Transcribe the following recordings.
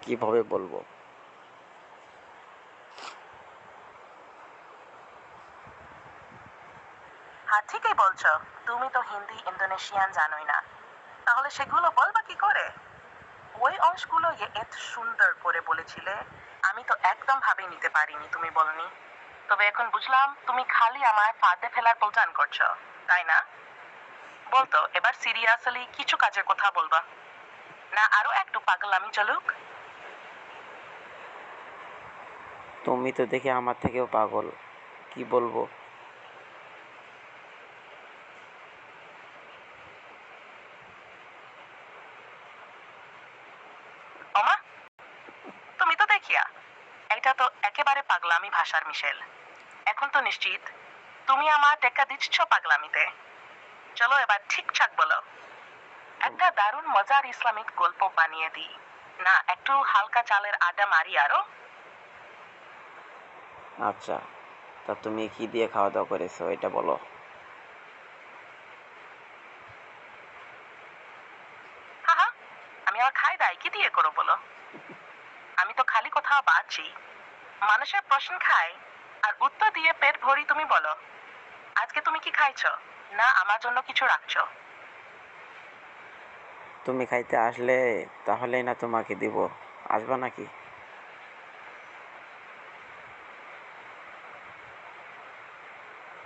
কিভাবে বলবো? হ্যাঁ, ঠিকই বলছো। তুমি তো হিন্দি ইন্দোনেশিয়ান জানোই না, তাহলে সেগুলো বলবা কি করে? ওই অংশগুলো এত সুন্দর করে বলেছিলে, আমি তো একদম ভাবে নিতে পারিনি তুমি বলনি। তবে এখন বুঝলাম তুমি খালি আমার ফাঁদে ফেলার প্ল্যান করছো, তাই না? বলতো এবার সিরিয়াসলি কিছু কাজের কথা বলবা, না আরো একটু পাগলামি চলুক? তুমি তো দেখি আমার থেকেও পাগল। কি বলবো? ওমা, তুমি তো দেখিয়া, এটা তো একেবারে পাগলামি ভাষার মিশেল। এখন তো নিশ্চিত তুমি আমার টেক্কা দিচ্ছ পাগলামিতে। চলো এবার ঠিকঠাক বলো, একটা দারুণ মজার ইসলামিক গল্প বানিয়ে দিই, না একটু হালকা চালের আড্ডা মারি আরো? আচ্ছা, তা তুমি কি দিয়ে খাওয়া দাওয়া করেছো এটা বলো। হা হা, আমি আমার খাই দাই কি দিয়ে করো বলো? আমি তো খালি কোথাও বাঁচি, মানুষের প্রশ্ন খাই আর উত্তর দিয়ে পেট ভরি। তুমি বলো, আজকে তুমি কি খাইছো, না আমার জন্য কিছু রাখছো? তুমি খাইতে আসলে তাহলেই না তোমাকে দিব। আসবা নাকি?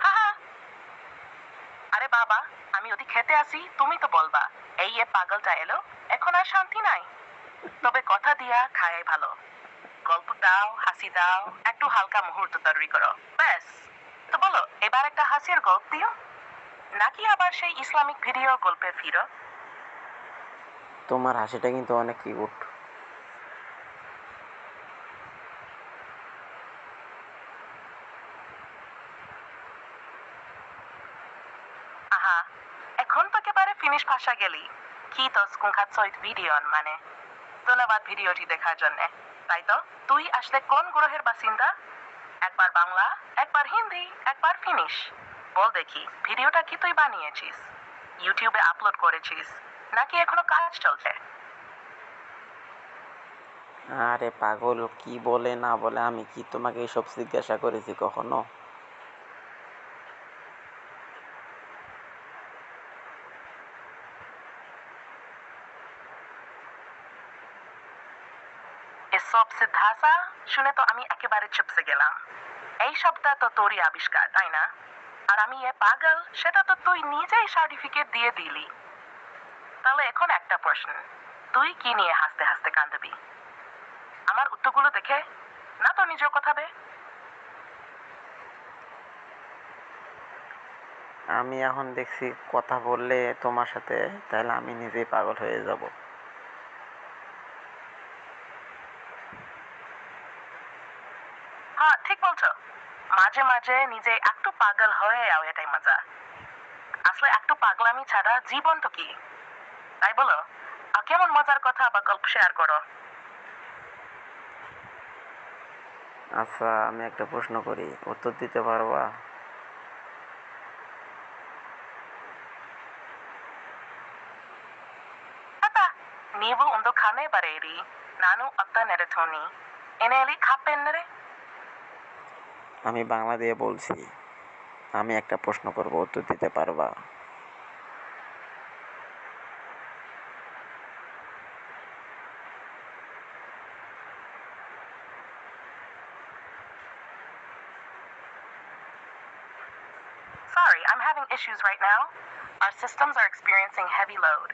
হা হা, আরে বাবা, আমি যদি খেতে আসি তুমি তো বলবা এই এ পাগলটা এলো, এখন আর শান্তি নাই। তবে কথা দিয়া খায় ভালো, গল্প দাও, হাসি দাও, একটু হালকা মুহূর্ত তৈরি করো, ব্যাস। তো বলো এবার একটা হাসির গল্প দিও, নাকি আবার সেই ইসলামিক ভিডিও গল্পে ফিরো? তোমার হাসিটা কিন্তু অনেক কিউট। আহা, এখন তো একেবারে ফিনিশ ভাষা গেলি। কি তো স্কুংখাত ভিডিও মানে। ধন্যবাদ ভিডিওটি দেখার জন্য। তাই তো, তুই আসলে কোন গ্রহের বাসিন্দা? একবার বাংলা, একবার হিন্দি, একবার ফিনিশ। বল দেখি, ভিডিওটা কি তুই বানিয়েছিস, ইউটিউবে আপলোড করেছিস, নাকি এখনো কাজ চলছে? আরে পাগল, কি বলে না বলে আমি কি তোমাকে এসব জিজ্ঞাসা করেছি কখনো? এসব সিদ্ধাসা শুনে তো আমি একেবারে চুপসে গেলাম। এই সবটা তো তোরই আবিষ্কার, তাই না? আর আমি এ পাগল সেটা তো তুই নিজেই সার্টিফিকেট দিয়ে দিলি। তাহলে এখন একটা প্রশ্ন, তুই কি নিয়ে হাসতে হাসতে কাঁদবি? আমার উত্তরগুলো দেখে, না তো নিজের কথা বে? আমি এখন দেখছি কথা বললে তোমার সাথে, তাহলে আমি নিজেই পাগল হয়ে যাব। হ্যাঁ ঠিক বলছো, মাঝে মাঝে নিজে একটু পাগল হয়ে যাও, এটাই মজা। আসলে একটু পাগলামি ছাড়া জীবন তো কি, তাই বলো? আর কেমন মজার কথা বা গল্প শেয়ার করো? আচ্ছা, আমি একটা প্রশ্ন করি, উত্তর দিতে পারবা? ಅತ್ತ, ನೀವು ಒಂದು ಕಥೆ ಬರೆಯಿರಿ, ನಾನು ಅತ್ತ ನೆರೆಥೋನಿ ಎನೆಯಲ್ಲಿ খাপেনরে। আমি বাংলা দিয়ে বলছি, আমি একটা প্রশ্ন করব, উত্তর দিতে পারবা? Sorry, I'm having issues right now. Our systems are experiencing heavy load.